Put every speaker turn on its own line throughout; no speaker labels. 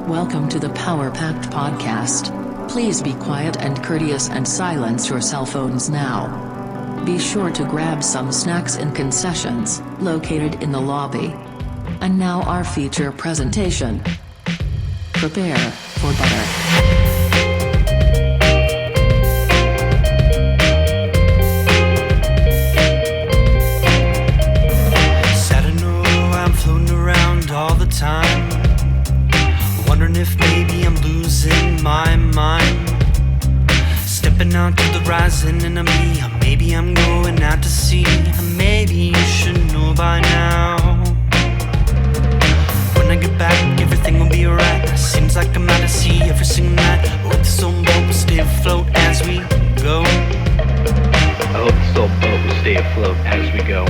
Welcome to the Power Packed Podcast. Please be quiet and courteous and silence your cell phones now. Be sure to grab some snacks and concessions, located in the lobby. And now our feature presentation. Prepare for butter.
Time, wondering if maybe I'm losing my mind. Stepping out to the rising enemy, or maybe I'm going out to sea. Maybe you should know by now. When I get back, everything will be alright. Seems like I'm out to sea every single night. I hope this old boat will stay afloat as we go.
I hope this old boat will stay afloat as we go.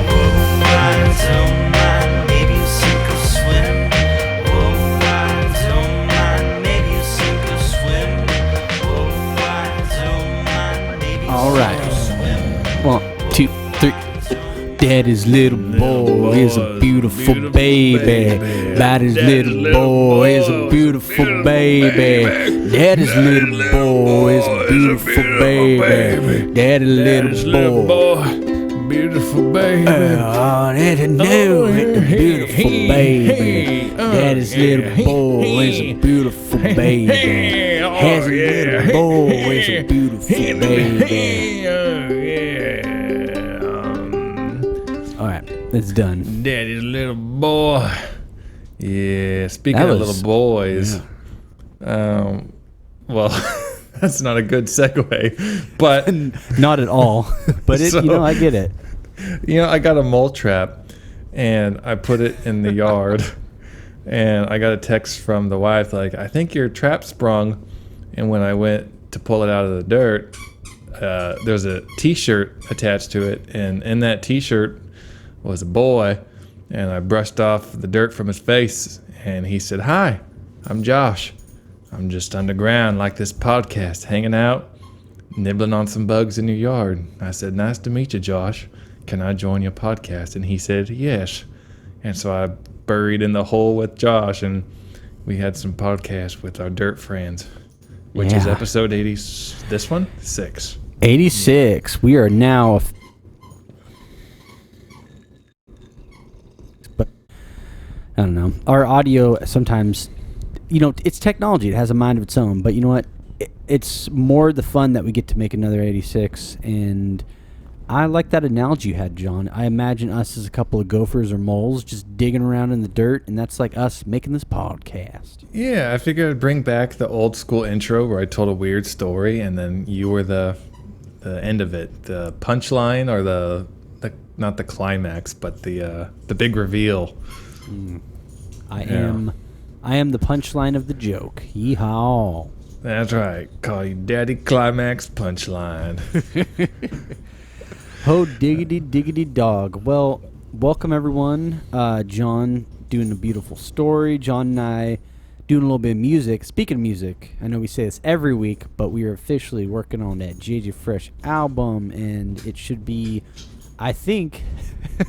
Whoa, I don't maybe you sink or swim. Oh, I don't mind. Maybe you sink or swim. Oh, I don't mind. Maybe you
all right.
swim.
1, 2, 3. Daddy's little boy is a beautiful baby. Daddy's little boy is a beautiful baby. Daddy's little boy is a beautiful baby. Daddy's little boy.
Beautiful baby.
Oh, daddy knew it, the beautiful baby. Daddy's little boy is a beautiful baby. Has a little boy is a beautiful baby. All right, it's done.
Daddy's little boy. Yeah, speaking
That
of
was-
little boys, well, that's not a good segue, but
Not at all, but it,
So-
I get it.
I got a mole trap and I put it in the yard and I got a text from the wife like, I think your trap sprung. And when I went to pull it out of the dirt, there's a t-shirt attached to it, and in that t-shirt was a boy, and I brushed off the dirt from his face, and he said, "Hi, I'm Josh. I'm just underground like this podcast, hanging out, nibbling on some bugs in your yard." I said, "Nice to meet you, Josh. Can I join your podcast?" And he said, "Yes." And so I buried in the hole with Josh, and we had some podcasts with our dirt friends, which is
Yeah.
episode 80. This one? 6.
86. We are now. But I don't know. Our audio sometimes, it's technology. It has a mind of its own. But you know what? It's more the fun that we get to make another 86. And I like that analogy you had, John. I imagine us as a couple of gophers or moles just digging around in the dirt, and that's like us making this podcast.
Yeah, I figured I'd bring back the old school intro where I told a weird story, and then you were the end of it, the punchline, or the not the climax, but the big reveal.
I am the punchline of the joke. Yeehaw.
That's right. Call you Daddy Climax Punchline.
Oh, diggity, diggity dog. Well, welcome everyone. John doing a beautiful story. John and I doing a little bit of music. Speaking of music, I know we say this every week, but we are officially working on that JJ Fresh album, and it should be, I think,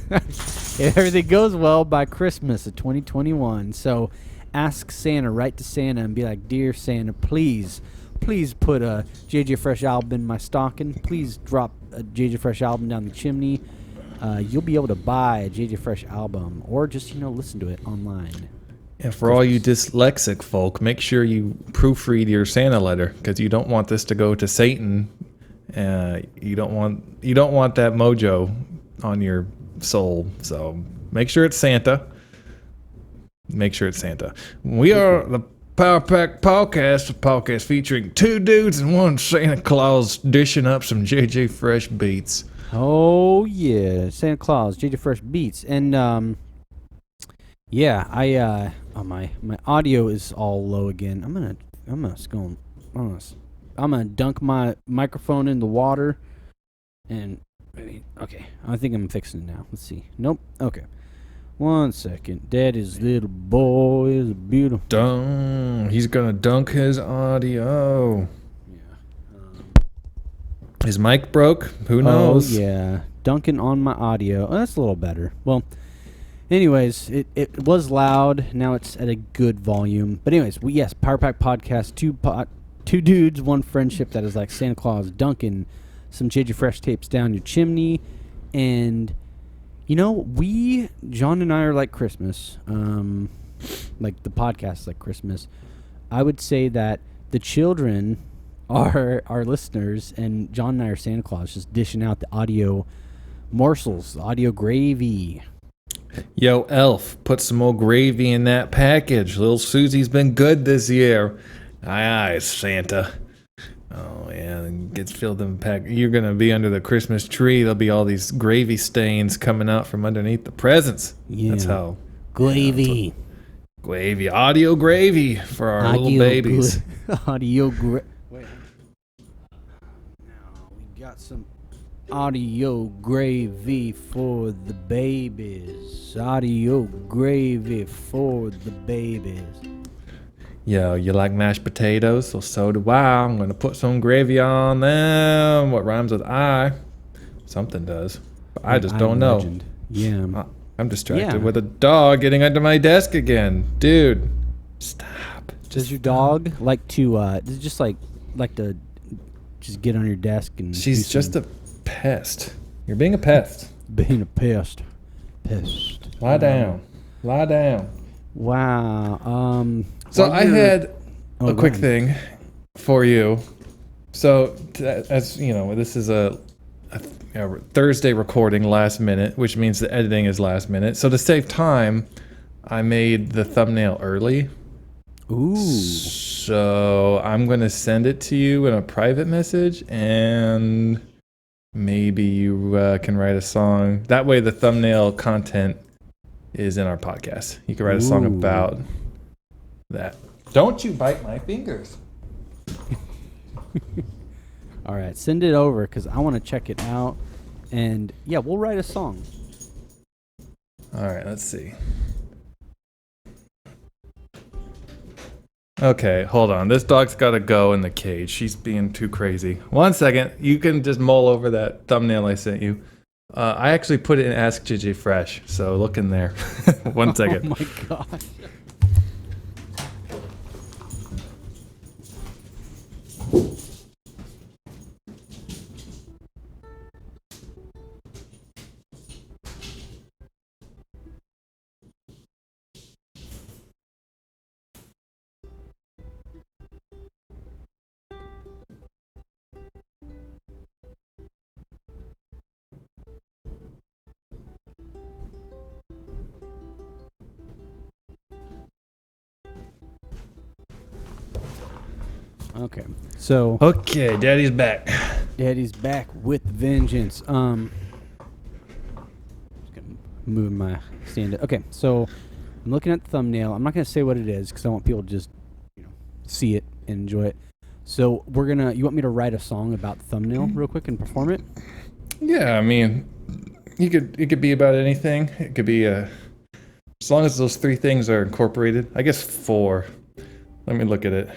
if everything goes well, by Christmas of 2021. So ask Santa, write to Santa and be like, "Dear Santa, please put a JJ Fresh album in my stocking. Please drop a JJ Fresh album down the chimney." You'll be able to buy a JJ Fresh album or just, listen to it online.
And for all you dyslexic folk, make sure you proofread your Santa letter, because you don't want this to go to Satan. You don't want that mojo on your soul. So make sure it's Santa. Make sure it's Santa. We are the Power Pack Podcast, a podcast featuring 2 dudes and 1 Santa Claus dishing up some JJ Fresh beats.
Oh yeah, Santa Claus, JJ Fresh beats, and my audio is all low again. I'm gonna dunk my microphone in the water, and okay, I think I'm fixing it now. Let's see. Nope. Okay. 1 second. Daddy's little boy is beautiful.
He's gonna dunk his audio. His mic broke. Who knows?
Oh yeah, dunking on my audio. Oh, that's a little better. Well, Anyways, it was loud. Now it's at a good volume. But anyways, Power Pack Podcast. Two dudes, one friendship that is like Santa Claus, Duncan, some JJ Fresh tapes down your chimney, and John and I are like Christmas. Like the podcast is like Christmas. I would say that the children are our listeners, and John and I are Santa Claus, just dishing out the audio morsels, audio gravy.
Yo, Elf, put some more gravy in that package. Little Susie's been good this year. Aye, Santa. Oh, yeah, and gets filled in pack. You're going to be under the Christmas tree. There'll be all these gravy stains coming out from underneath the presents.
Yeah.
That's how.
Gravy.
Gravy. Audio gravy for our little babies.
Audio gravy. Wait. Now, we got some audio gravy for the babies. Audio gravy for the babies.
Yo, you like mashed potatoes? Well, so do I. I'm going to put some gravy on them. What rhymes with I? Something does. But I just don't know.
Legend. Yeah.
I'm distracted with a dog getting under my desk again. Dude, stop.
Does your dog like to, does it just like to just get on your desk and...
She's just a pest. You're being a pest.
Being a pest.
Lie down. Lie down.
Wow.
So I had a quick
ahead.
thing for you. So as you know, this is a Thursday recording last minute, which means the editing is last minute. So to save time, I made the thumbnail early.
Ooh.
So I'm going to send it to you in a private message, and maybe you can write a song. That way the thumbnail content is in our podcast. You can write a song about that. Don't you bite my fingers.
All right, send it over because I want to check it out. And yeah, we'll write a song.
All right, let's see. Okay, hold on. This dog's got to go in the cage. She's being too crazy. 1 second. You can just mull over that thumbnail I sent you. I actually put it in Ask JJ Fresh, so look in there. 1 second.
Oh my gosh. Okay, so
Okay, Daddy's back.
Daddy's back with vengeance. Just gonna move my stand. Okay, so I'm looking at the thumbnail. I'm not gonna say what it is because I want people to just, see it and enjoy it. So you want me to write a song about the thumbnail real quick and perform it?
Yeah, I mean, it could be about anything. It could be as long as those three things are incorporated. I guess 4. Let me look at it.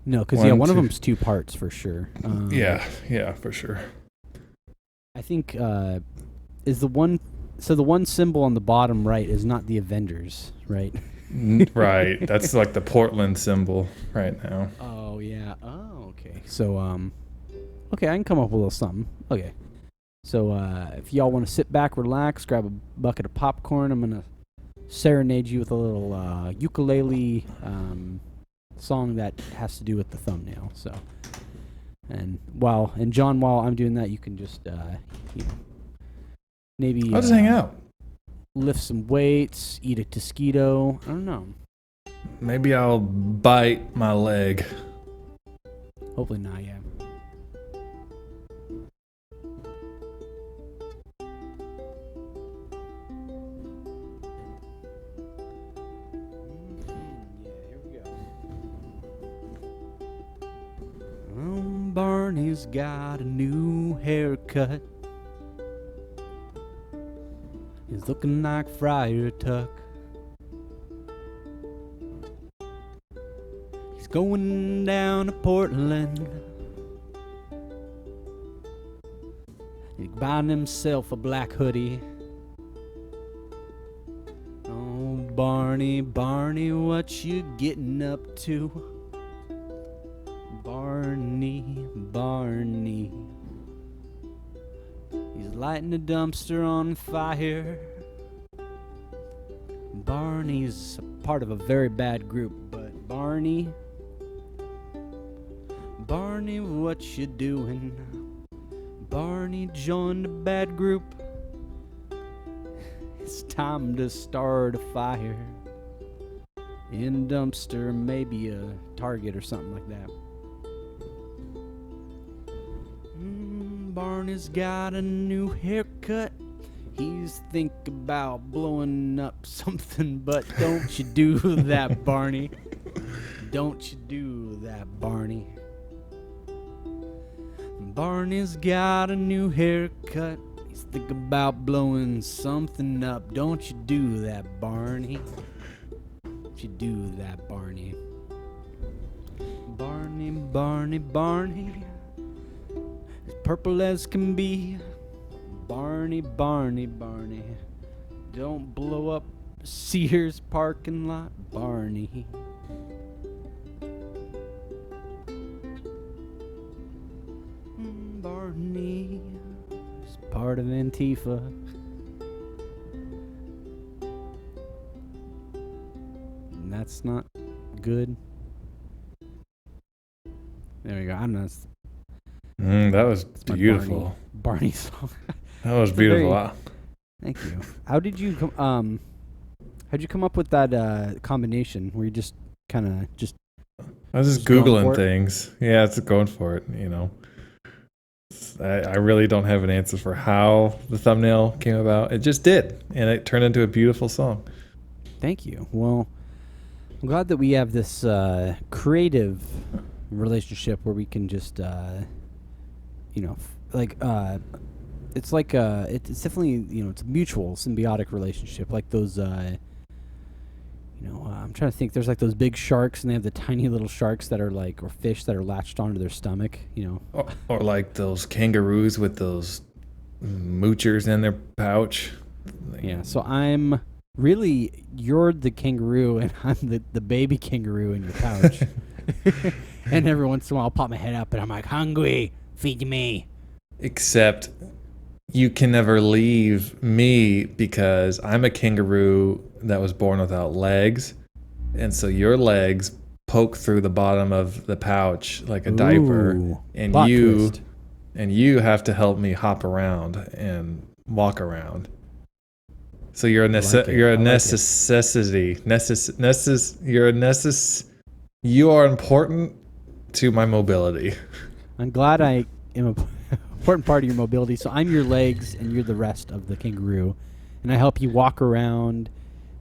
No, because one of them's 2 parts for sure.
Yeah, for sure.
I think is the one. So the one symbol on the bottom right is not the Avengers, right?
Right. That's like the Portland symbol right now.
Oh yeah. Oh okay. So okay, I can come up with a little something. Okay. So if y'all want to sit back, relax, grab a bucket of popcorn, I'm gonna serenade you with a little ukulele song that has to do with the thumbnail. So, and John, while I'm doing that, you can just maybe
I'll just hang out.
lift some weights, eat a Tosquito. I don't know.
Maybe I'll bite my leg.
Hopefully not. Yeah. Barney's got a new haircut. He's looking like Friar Tuck. He's going down to Portland. He's buying himself a black hoodie. Barney, Barney, what you getting up to? Barney, Barney. He's lighting a dumpster on fire. Barney's a part of a very bad group, but Barney, Barney, what you doing? Barney joined a bad group. It's time to start a fire in a dumpster, maybe a Target or something like that. Barney's got a new haircut. He's think about blowing up something, but don't you do that, Barney. Don't you do that, Barney. Barney's got a new haircut. He's thinking about blowing something up. Don't you do that, Barney. Don't you do that, Barney. Barney, Barney, Barney. As purple as can be. Barney, Barney, Barney. Don't blow up Sears parking lot, Barney. Barney is part of Antifa. And that's not good. There we go. I'm not.
That was
My
beautiful.
Barney song.
That was
It's a
beautiful.
very-
Wow.
Thank you. How'd you come up with that combination where you just kind of just
I was just
Just going
Googling
for it?
things. Yeah, it's going for it, I really don't have an answer for how the thumbnail came about. It just did, and it turned into a beautiful song.
thank you. Well, I'm glad that we have this creative relationship where we can just it's like it's definitely it's a mutual symbiotic relationship, like those I'm trying to think. There's like those big sharks, and they have the tiny little sharks that are or fish that are latched onto their stomach.
Or like those kangaroos with those moochers in their pouch.
Yeah. So you're the kangaroo, and I'm the baby kangaroo in your pouch. And every once in a while, I'll pop my head up, and I'm like, hungry, feed me.
Except you can never leave me because I'm a kangaroo that was born without legs. And so your legs poke through the bottom of the pouch like a diaper.
Ooh,
And
plot
you
twist.
have to help me hop around and walk around. So you're a
like it.
you're
I
a
like it.
necessity. You are important to my mobility.
I'm glad I am a important part of your mobility. So I'm your legs, and you're the rest of the kangaroo, and I help you walk around,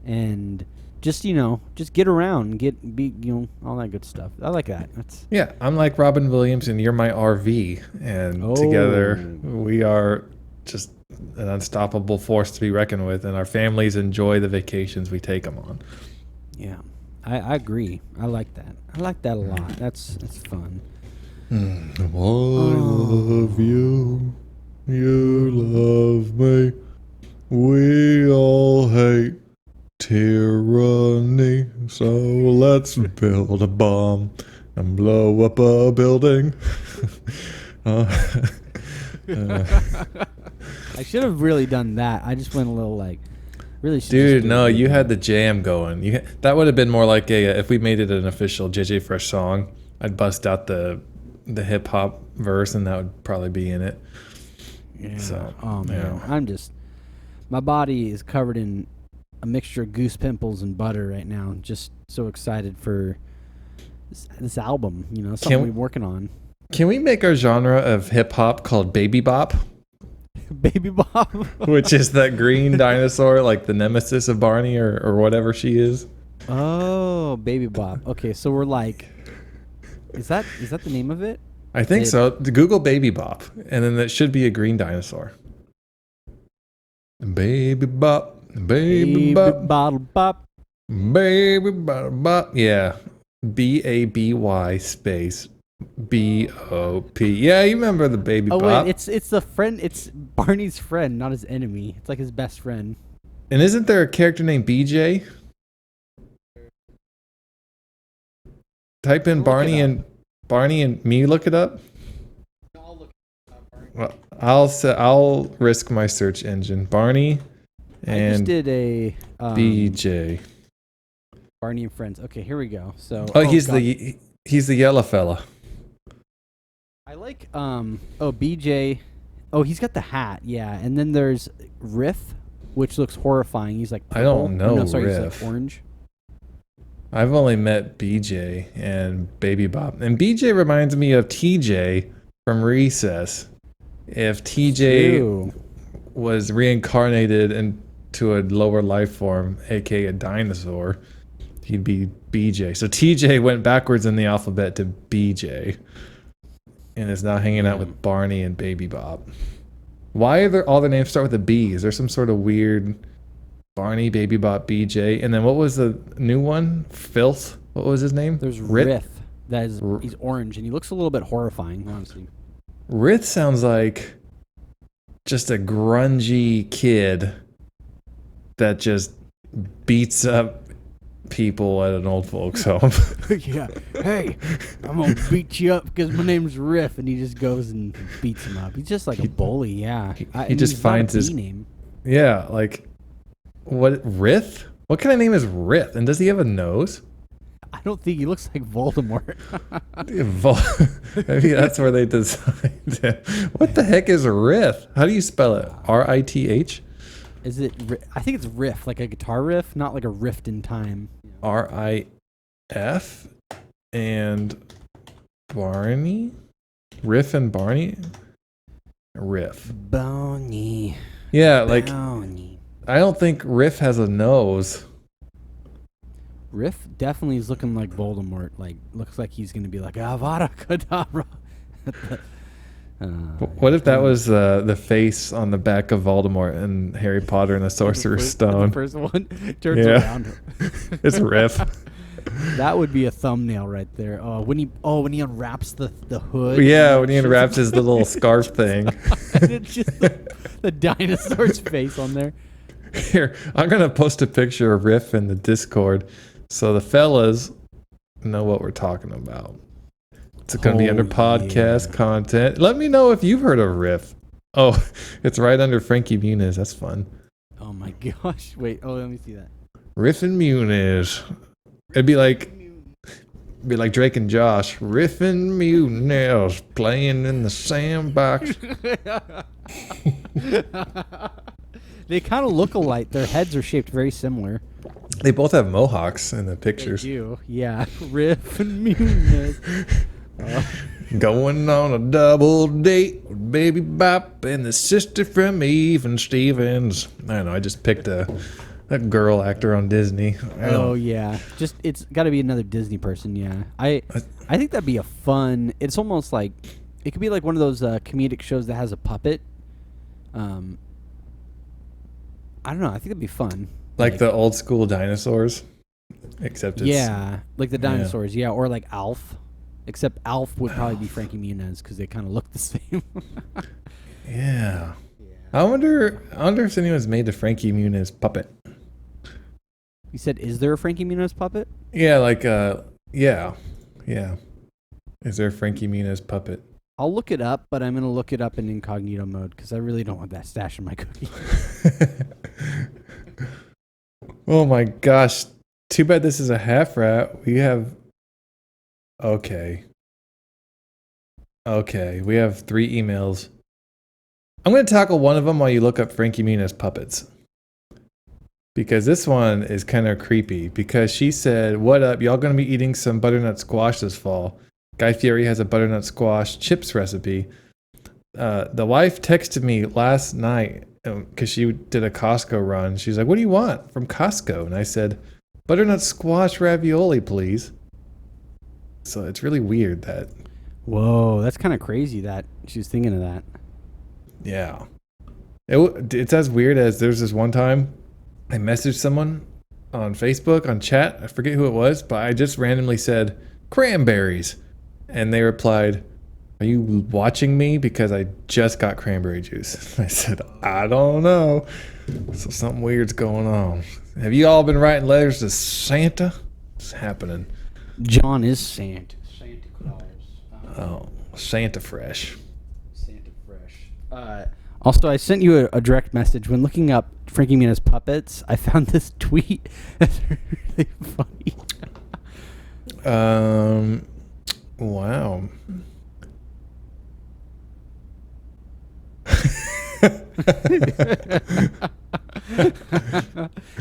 and just get around, and all that good stuff. I like that. That's
Yeah, I'm like Robin Williams and you're my RV. And together we are just an unstoppable force to be reckoned with. And our families enjoy the vacations we take them on.
yeah. I agree. I like that. I like that a lot. That's fun.
I love you. You love me. We all hate tyranny. So let's build a bomb and blow up a building.
I should have really done that. I just went a little really. Should
Dude,
just do
no,
it.
you had the jam going. That would have been more like if we made it an official JJ Fresh song. I'd bust out the hip hop verse, and that would probably be in it.
Yeah.
So,
Oh man,
yeah.
my body is covered in a mixture of goose pimples and butter right now. I'm just so excited for this album. Something we're working on.
Can we make our genre of hip hop called Baby Bop,
Baby Bob.
which is that green dinosaur, like the nemesis of Barney or whatever she is?
Oh, Baby Bob. Okay, so we're like, is that the name of it?
I think so. Google Baby Bop, and then that should be a green dinosaur. Baby Bop, Baby Bop,
Bottle Bop.
Baby Bop, Bop. Yeah, BABY space BOP. Yeah, you remember the Baby
Oh
Bop?
wait, it's the friend. It's Barney's friend, not his enemy. It's like his best friend.
And isn't there a character named BJ? Type in
Look
Barney
it
and me. Look it up. Well, I'll risk my search engine. Barney
I just
and
did a
BJ.
Barney and Friends. Okay, here we go. So
He's
God.
the yellow fella.
I like BJ. Oh, he's got the hat. Yeah, and then there's Riff, which looks horrifying. He's like
I don't
purple.
know
No, sorry, he's
Riff.
like orange.
I've only met BJ and Baby Bop, and BJ reminds me of TJ from Recess. If TJ
Ew.
was reincarnated into a lower life form, aka a dinosaur, he'd be BJ. So TJ went backwards in the alphabet to BJ, and is now hanging out with Barney and Baby Bop. Why are all the names start with a B? Is there some sort of weird Barney, Baby Bop, BJ, and then what was the new one? Filth. What was his name?
There's
Rit-
Riff. That is, he's orange and he looks a little bit horrifying, honestly.
Rith sounds like just a grungy kid that just beats up people at an old folks home.
Yeah. Hey, I'm gonna beat you up because my name's Riff, and he just goes and beats him up. He's just like a bully. Yeah.
He just finds his
name.
Yeah, like what Rith? What kind of name is Rith? And does he have a nose?
I don't think he looks like Voldemort.
Maybe that's where they designed it. What the heck is Rith? How do you spell it? RITH?
Is it? I think it's riff, like a guitar riff, not like a rift in time.
RIF and Barney? Riff and Barney? Riff.
Boney.
Yeah, like
Boney.
I don't think Riff has a nose.
Riff definitely is looking like Voldemort. Like, looks like he's gonna be like Avada Kedavra.
What if that was the face on the back of Voldemort in Harry Potter and the Sorcerer's Stone?
The first one turns
Yeah.
around.
It's Riff.
That would be a thumbnail right there. When he unwraps the hood.
Yeah,
and
when he
it's
unwraps his little scarf thing.
and it's just the dinosaur's face on there.
Here, I'm gonna post a picture of Riff in the Discord so the fellas know what we're talking about. It's gonna be under podcast content. Let me know if you've heard of Riff. Oh, it's right under Frankie Muniz. That's fun.
Oh my gosh! Wait. Oh, let me see that.
Riff and Muniz. It'd be like Drake and Josh. Riff and Muniz playing in the sandbox.
They kind of look alike. Their heads are shaped very similar.
They both have mohawks in the
They
pictures.
do. Yeah. Riff and Muniz.
Going on a double date with Baby Bop and the sister from Even Stevens. I don't know. I just picked a girl actor on Disney.
Oh yeah. Just it's got to be another Disney person. Yeah. I think that'd be a fun. It's almost like it could be like one of those comedic shows that has a puppet. I don't know. I think it'd be fun.
Like the old school dinosaurs, except it's
like the dinosaurs. Yeah, or like Alf. Except Alf would probably be Frankie Muniz because they kind of look the same.
Yeah. I wonder if anyone's made a Frankie Muniz puppet.
You said, is there a Frankie Muniz puppet?
Yeah, like yeah. Is there a Frankie Muniz puppet?
I'll look it up, but I'm gonna look it up in incognito mode because I really don't want that stash in my cookie.
Oh my gosh. Too bad this is a half rat. We have Okay, we have 3 emails. I'm going to tackle one of them while you look up Frankie Muniz puppets. Because this one is kind of creepy. Because she said, what up, y'all going to be eating some butternut squash this fall? Guy Fieri has a butternut squash chips recipe. The wife texted me last night because she did a Costco run. She's like, what do you want from Costco? And I said, butternut squash ravioli, please. So it's really weird that.
Whoa, that's kind of crazy that she's thinking of that.
Yeah. It's as weird as there's this one time I messaged someone on Facebook, on chat. I forget who it was, but I just randomly said, cranberries. And they replied, are you watching me? Because I just got cranberry juice. I said, I don't know. So something weird's going on. Have you all been writing letters to Santa? It's happening.
John is Santa. Santa Claus.
Oh, Santa Fresh.
Santa Fresh. Also, I sent you a direct message when looking up Frankie Muniz puppets. I found this tweet that's really funny.
Wow.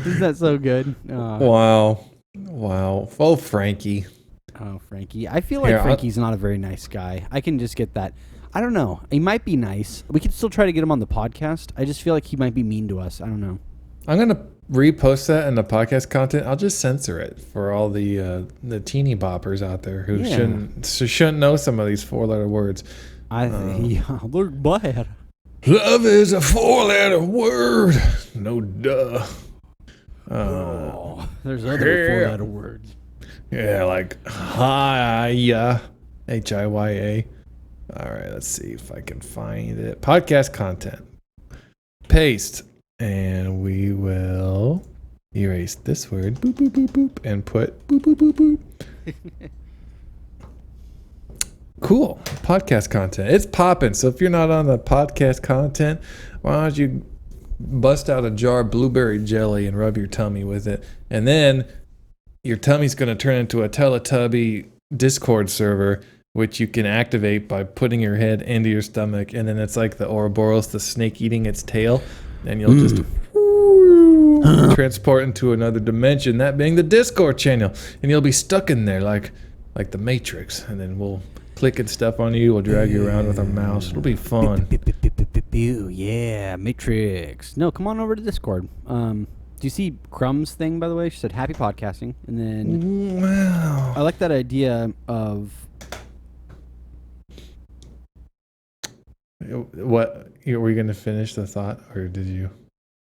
Isn't that so good?
Wow. Oh, Frankie.
Oh, Frankie. I feel like
Here,
Frankie's not a very nice guy. I can just get that. I don't know. He might be nice. We could still try to get him on the podcast. I just feel like he might be mean to us. I don't know.
I'm gonna repost that in the podcast content. I'll just censor it for all the teeny boppers out there who shouldn't know some of these 4-letter words.
Look bad.
Love is a 4-letter word. No duh.
There's other 4-letter words.
Yeah, like hiya, HIYA. All right, let's see if I can find it. Podcast content. Paste. And we will erase this word. Boop, boop, boop, boop. And put boop, boop, boop, boop. Cool. Podcast content. It's popping. So if you're not on the podcast content, why don't you bust out a jar of blueberry jelly and rub your tummy with it. And then your tummy's going to turn into a Teletubby Discord server, which you can activate by putting your head into your stomach. And then it's like the Ouroboros, the snake eating its tail. And you'll just transport into another dimension, that being the Discord channel. And you'll be stuck in there like the Matrix. And then we'll click and stuff on you. We'll drag you around with our mouse. It'll be fun.
Yeah, Matrix. No, come on over to Discord. Do you see Crumb's thing, by the way? She said, happy podcasting. And then
Wow.
I like that idea of...
What? Were you going to finish the thought, or did you?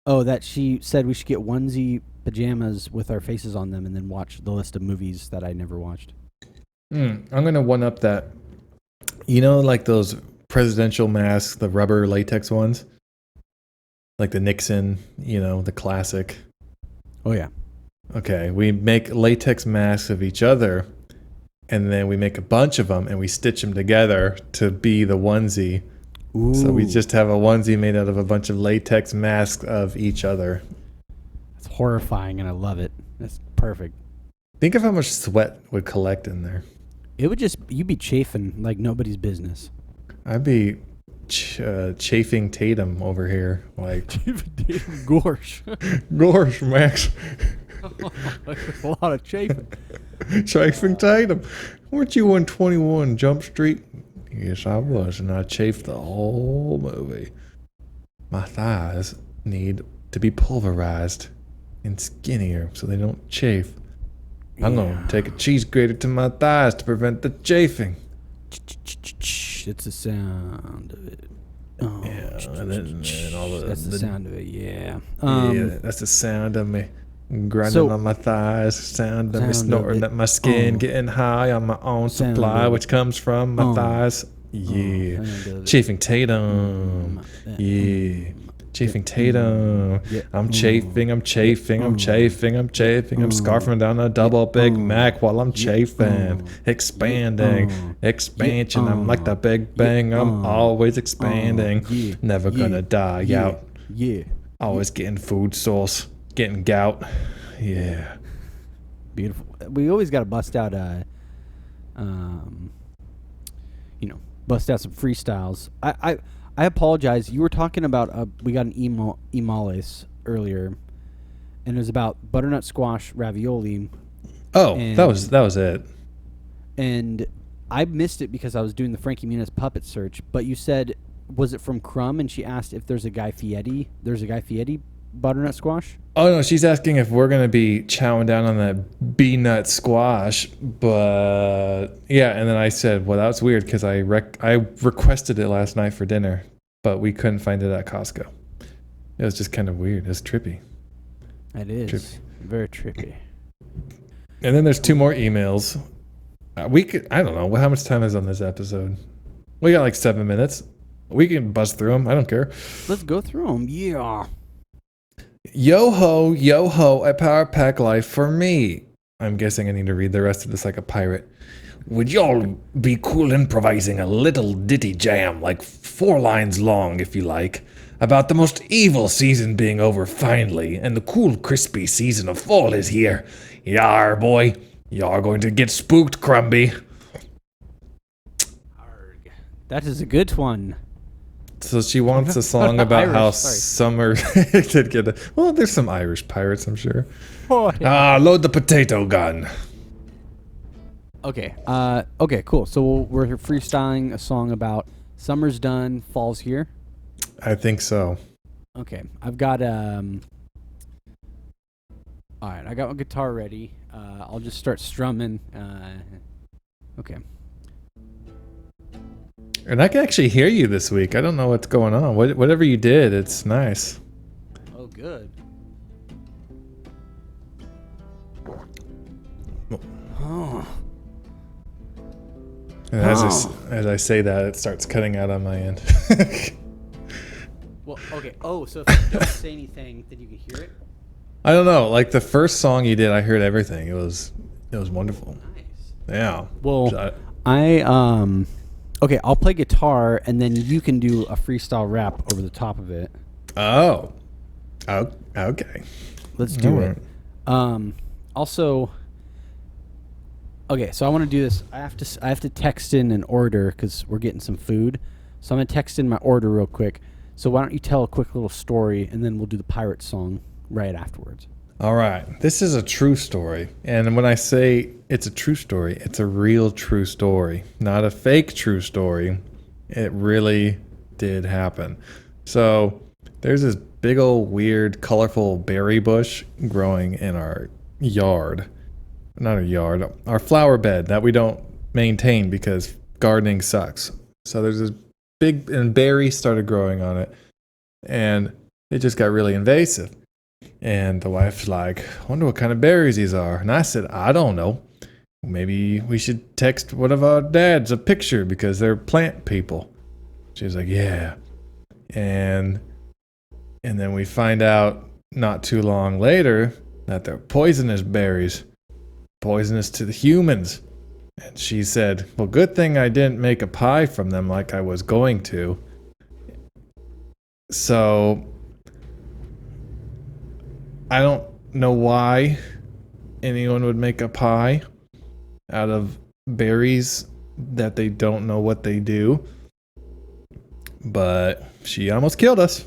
Oh, that she said we should get onesie pajamas with our faces on them and then watch the list of movies that I never watched.
I'm going to one-up that. You know, like those presidential masks, the rubber latex ones? Like the Nixon, the classic.
Oh, yeah.
Okay, we make latex masks of each other, and then we make a bunch of them, and we stitch them together to be the onesie.
Ooh.
So we just have a onesie made out of a bunch of latex masks of each other.
It's horrifying, and I love it. That's perfect.
Think of how much sweat would collect in there.
It would just... You'd be chafing like nobody's business.
I'd be chafing Tatum over here. Like,
Gorsh.
gosh, Max.
A lot of chafing.
Chafing Tatum. Weren't you on 21 Jump Street? Yes, I was, and I chafed the whole movie. My thighs need to be pulverized and skinnier so they don't chafe. I'm going to take a cheese grater to my thighs to prevent the chafing.
It's the sound of it. Oh,
Yeah, and all
that's the sound of it, yeah.
Yeah, that's the sound of me grinding on my thighs, sound of me snorting at my skin, getting high on my own supply, which comes from my thighs. Yeah. Chafing Tatum. Yeah. Chafing Tatum. I'm chafing, I'm chafing, I'm chafing, I'm chafing. I'm scarfing down a double Big Mac while I'm chafing. Expanding. Expansion. I'm like the Big Bang. I'm always expanding. Never gonna die out.
Yeah.
Always getting food source. Getting gout. Yeah.
Beautiful. We always got to bust out bust out some freestyles. I apologize. You were talking about we got an emails earlier, and it was about butternut squash ravioli.
Oh, that was it.
And I missed it because I was doing the Frankie Muniz puppet search. But you said, was it from Crumb? And she asked if there's a Guy Fieri. There's a Guy Fieri butternut squash.
Oh no, she's asking if we're gonna be chowing down on that bee nut squash, but yeah. And then I said, well, that was weird because I requested it last night for dinner, but we couldn't find it at Costco. It was just kind of weird. It's trippy.
It is
trippy.
Very trippy.
And then there's 2 more emails. I don't know how much time is on this episode. We got like 7 minutes. We can buzz through them. I don't care.
Let's go through them. Yeah.
Yo ho at Power Pack Life for me. I'm guessing I need to read the rest of this like a pirate. Would y'all be cool improvising a little ditty jam, like 4 lines long if you like, about the most evil season being over finally, and the cool crispy season of fall is here. Yar, boy, you're going to get spooked, Crumby.
That is a good one.
So she wants a song about
Irish,
how
sorry.
summer did get well, there's some Irish pirates, I'm sure.
Oh, yeah.
Load the potato gun.
Okay. Okay. Cool. So we're freestyling a song about summer's done, fall's here.
I think so.
Okay. I've got All right. I got my guitar ready. I'll just start strumming. Okay.
And I can actually hear you this week. I don't know what's going on. Whatever you did, it's nice.
Oh, good. Oh.
And as I say that, it starts cutting out on my end.
Well, okay. Oh, so if you don't say anything, then you can hear it?
I don't know. Like the first song you did, I heard everything. It was wonderful.
Nice.
Yeah.
Well, okay, I'll play guitar, and then you can do a freestyle rap over the top of it.
Oh, okay.
Let's do
Alright.
it. Also, okay, so I want to do this. I have to text in an order because we're getting some food. So I'm gonna text in my order real quick. So why don't you tell a quick little story, and then we'll do the pirate song right afterwards.
All right. This is a true story. And when I say it's a true story, it's a real true story, not a fake true story. It really did happen. So there's this big old weird colorful berry bush growing in our yard. Not our yard, our flower bed that we don't maintain because gardening sucks. So there's this big, and berries started growing on it. And it just got really invasive. And the wife's like, I wonder what kind of berries these are. And I said, I don't know. Maybe we should text one of our dads a picture because they're plant people. She's like, yeah. And then we find out not too long later that they're poisonous berries, poisonous to the humans. And she said, well, good thing I didn't make a pie from them like I was going to. So I don't know why anyone would make a pie out of berries that they don't know what they do. But she almost killed us.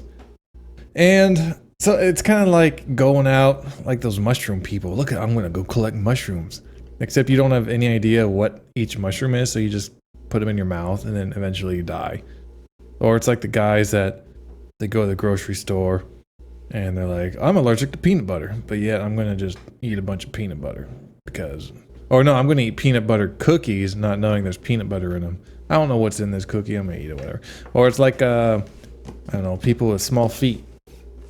And so it's kind of like going out like those mushroom people. Look, I'm going to go collect mushrooms. Except you don't have any idea what each mushroom is, so you just put them in your mouth and then eventually you die. Or it's like the guys that they go to the grocery store and they're like, I'm allergic to peanut butter, but yet I'm going to just eat a bunch of peanut butter because... Or no, I'm going to eat peanut butter cookies not knowing there's peanut butter in them. I don't know what's in this cookie, I'm going to eat it, whatever. Or it's like, I don't know, people with small feet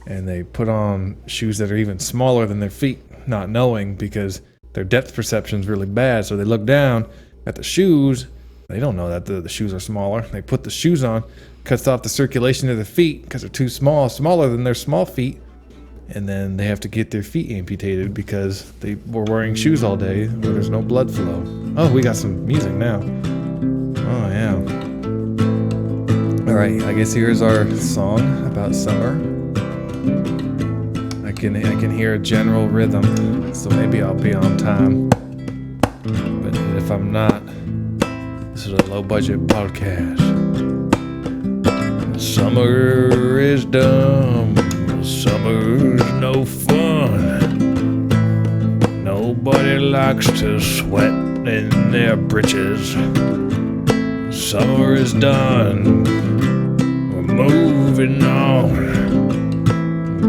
and they put on shoes that are even smaller than their feet, not knowing because their depth perception is really bad. So they look down at the shoes. They don't know that the shoes are smaller. They put the shoes on, cuts off the circulation of their feet because they're too small, smaller than their small feet. And then they have to get their feet amputated because they were wearing shoes all day where there's no blood flow. Oh, we got some music now. Oh, yeah. All right, I guess here's our song about summer. I can hear a general rhythm, so maybe I'll be on time. But if I'm not, this is a low-budget podcast. Summer is dumb. Summer's no fun. Nobody likes to sweat in their britches. Summer is done. We're moving on.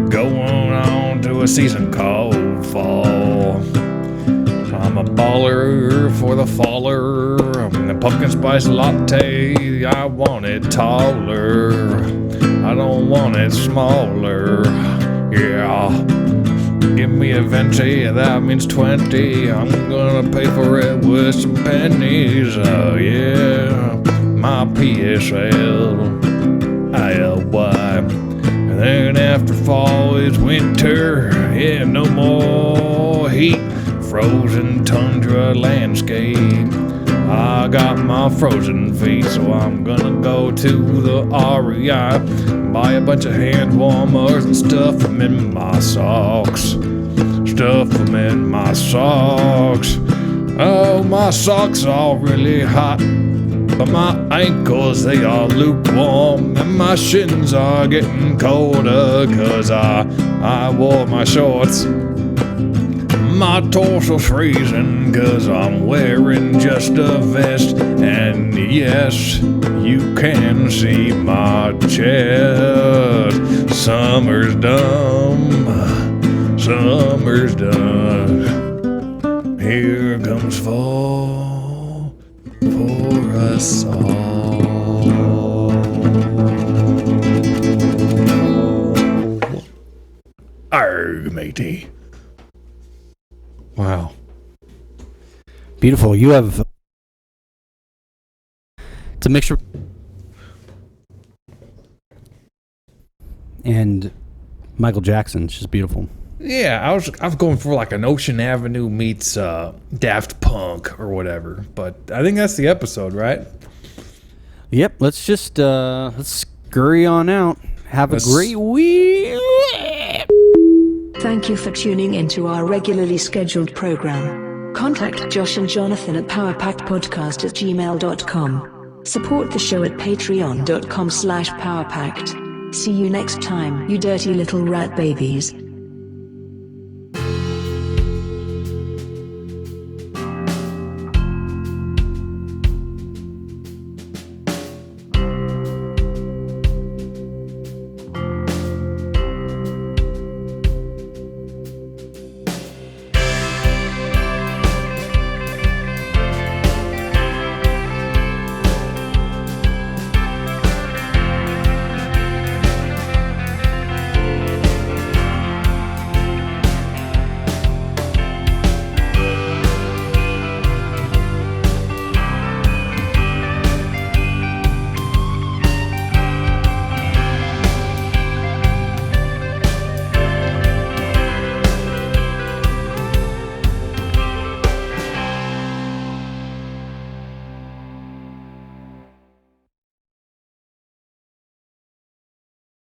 Going on to a season called fall. I'm a baller for the faller. The pumpkin spice latte, I want it taller. I don't want it smaller. Yeah. Give me a venti, that means 20. I'm gonna pay for it with some pennies. Oh yeah. My PSL ILY. And then after fall is winter. Yeah, no more heat. frozen tundra landscape. I got my frozen feet, so I'm gonna go to the REI, buy a bunch of hand warmers and stuff them in my socks. Stuff them in my socks. Oh, my socks are really hot, but my ankles, they are lukewarm, and my shins are getting colder, cause I wore my shorts. My torso's freezing, cause I'm wearing just a vest, and yes, you can see my chest. Summer's done, summer's done. Here comes fall for us all. Arg, matey. Wow.
Beautiful. You have... It's a mixture... And Michael Jackson. It's just beautiful.
Yeah, I was going for like an Ocean Avenue meets Daft Punk or whatever, but I think that's the episode, right?
Yep. Let's just let's scurry on out. Have a great week.
Thank you for tuning into our regularly scheduled program. Contact Josh and Jonathan at powerpackedpodcast@gmail.com. Support the show at patreon.com/powerpacked. See you next time, you dirty little rat babies.